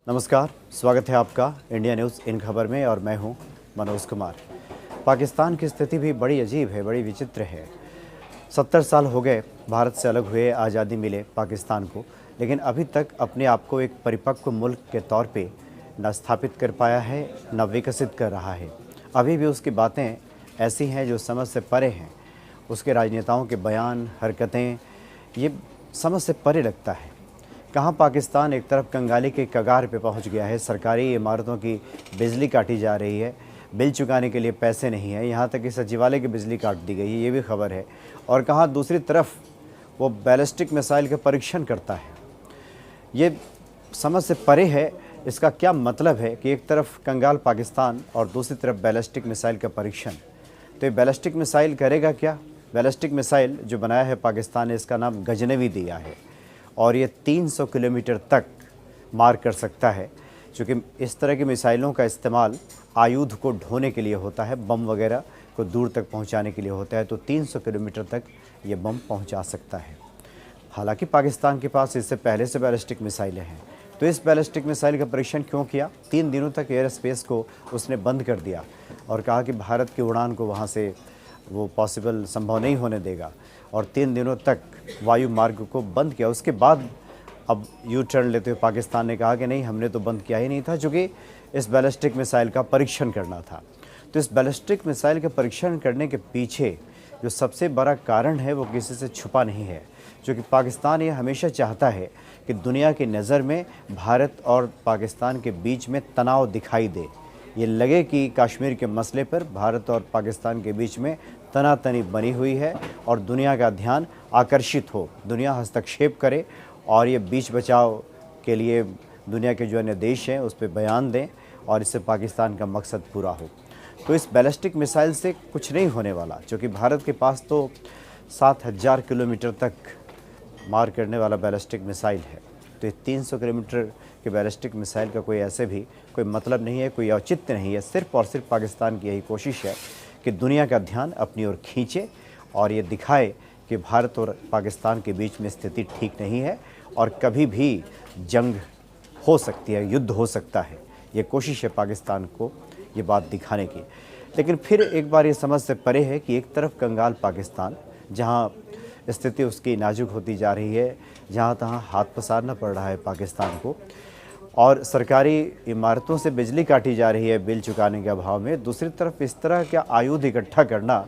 नमस्कार, स्वागत है आपका इंडिया न्यूज़ इन खबर में और मैं हूं मनोज कुमार। पाकिस्तान की स्थिति भी बड़ी अजीब है, बड़ी विचित्र है। 70 साल हो गए भारत से अलग हुए, आज़ादी मिले पाकिस्तान को, लेकिन अभी तक अपने आप को एक परिपक्व मुल्क के तौर पे न स्थापित कर पाया है, न विकसित कर रहा है। अभी भी उसकी बातें ऐसी हैं जो समझ से परे हैं। उसके राजनेताओं के बयान, हरकतें, ये समझ से परे लगता है। कहाँ पाकिस्तान एक तरफ कंगाली के कगार पे पहुंच गया है, सरकारी इमारतों की बिजली काटी जा रही है, बिल चुकाने के लिए पैसे नहीं है, यहाँ तक कि सचिवालय की बिजली काट दी गई है, ये भी खबर है। और कहाँ दूसरी तरफ वो बैलिस्टिक मिसाइल का परीक्षण करता है। ये समझ से परे है। इसका क्या मतलब है कि एक तरफ कंगाल पाकिस्तान और दूसरी तरफ बैलिस्टिक मिसाइल का परीक्षण। तो ये बैलिस्टिक मिसाइल करेगा क्या? बैलिस्टिक मिसाइल जो बनाया है पाकिस्तान ने, इसका नाम गजनवी दिया है और ये 300 किलोमीटर तक मार कर सकता है। क्योंकि इस तरह की मिसाइलों का इस्तेमाल आयुध को ढोने के लिए होता है, बम वगैरह को दूर तक पहुंचाने के लिए होता है, तो 300 किलोमीटर तक ये बम पहुंचा सकता है। हालांकि पाकिस्तान के पास इससे पहले से बैलिस्टिक मिसाइलें हैं, तो इस बैलिस्टिक मिसाइल का परीक्षण क्यों किया? 3 दिनों तक एयर स्पेस को उसने बंद कर दिया और कहा कि भारत की उड़ान को वहाँ से वो पॉसिबल संभव नहीं होने देगा, और 3 दिनों तक वायु मार्ग को बंद किया। उसके बाद अब यू टर्न लेते हुए पाकिस्तान ने कहा कि नहीं, हमने तो बंद किया ही नहीं था, चूँकि इस बैलिस्टिक मिसाइल का परीक्षण करना था। तो इस बैलिस्टिक मिसाइल के परीक्षण करने के पीछे जो सबसे बड़ा कारण है वो किसी से छुपा नहीं है, क्योंकि पाकिस्तान ये हमेशा चाहता है कि दुनिया की नज़र में भारत और पाकिस्तान के बीच में तनाव दिखाई दे। ये लगे कि कश्मीर के मसले पर भारत और पाकिस्तान के बीच में तनातनी बनी हुई है और दुनिया का ध्यान आकर्षित हो, दुनिया हस्तक्षेप करे और ये बीच बचाव के लिए दुनिया के जो अन्य देश हैं उस पर बयान दें और इससे पाकिस्तान का मकसद पूरा हो। तो इस बैलिस्टिक मिसाइल से कुछ नहीं होने वाला, क्योंकि भारत के पास तो 7000 किलोमीटर तक मार करने वाला बैलिस्टिक मिसाइल है। तो ये 300 किलोमीटर के बैलिस्टिक मिसाइल का कोई ऐसे भी कोई मतलब नहीं है, कोई औचित्य नहीं है। सिर्फ और सिर्फ पाकिस्तान की यही कोशिश है कि दुनिया का ध्यान अपनी ओर खींचे और ये दिखाए कि भारत और पाकिस्तान के बीच में स्थिति ठीक नहीं है और कभी भी जंग हो सकती है, युद्ध हो सकता है। ये कोशिश है पाकिस्तान को ये बात दिखाने की। लेकिन फिर एक बार ये समझ से परे है कि एक तरफ कंगाल पाकिस्तान, जहाँ स्थिति उसकी नाजुक होती जा रही है, जहाँ तहाँ हाथ पसारना पड़ रहा है पाकिस्तान को, और सरकारी इमारतों से बिजली काटी जा रही है बिल चुकाने के अभाव में। दूसरी तरफ इस तरह का आयुध इकट्ठा करना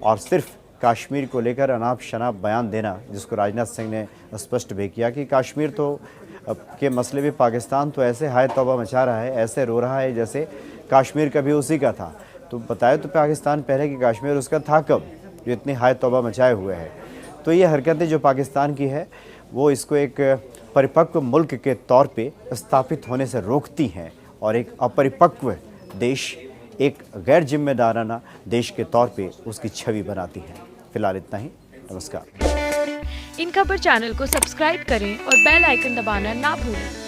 और सिर्फ कश्मीर को लेकर अनाप शनाप बयान देना, जिसको राजनाथ सिंह ने स्पष्ट भी किया कि कश्मीर तो के मसले में पाकिस्तान तो ऐसे हाय तौबा मचा रहा है, ऐसे रो रहा है जैसे कश्मीर कभी उसी का था। तो बताए तो पाकिस्तान पहले कि कश्मीर उसका था कब, जो इतनी हाय तौबा मचाए हुए है। तो ये हरकतें जो पाकिस्तान की है वो इसको एक परिपक्व मुल्क के तौर पे स्थापित होने से रोकती हैं और एक अपरिपक्व देश, एक गैर जिम्मेदाराना देश के तौर पे उसकी छवि बनाती है। फिलहाल इतना ही। नमस्कार। इन खबर चैनल को सब्सक्राइब करें और बेल आइकन दबाना ना भूलें।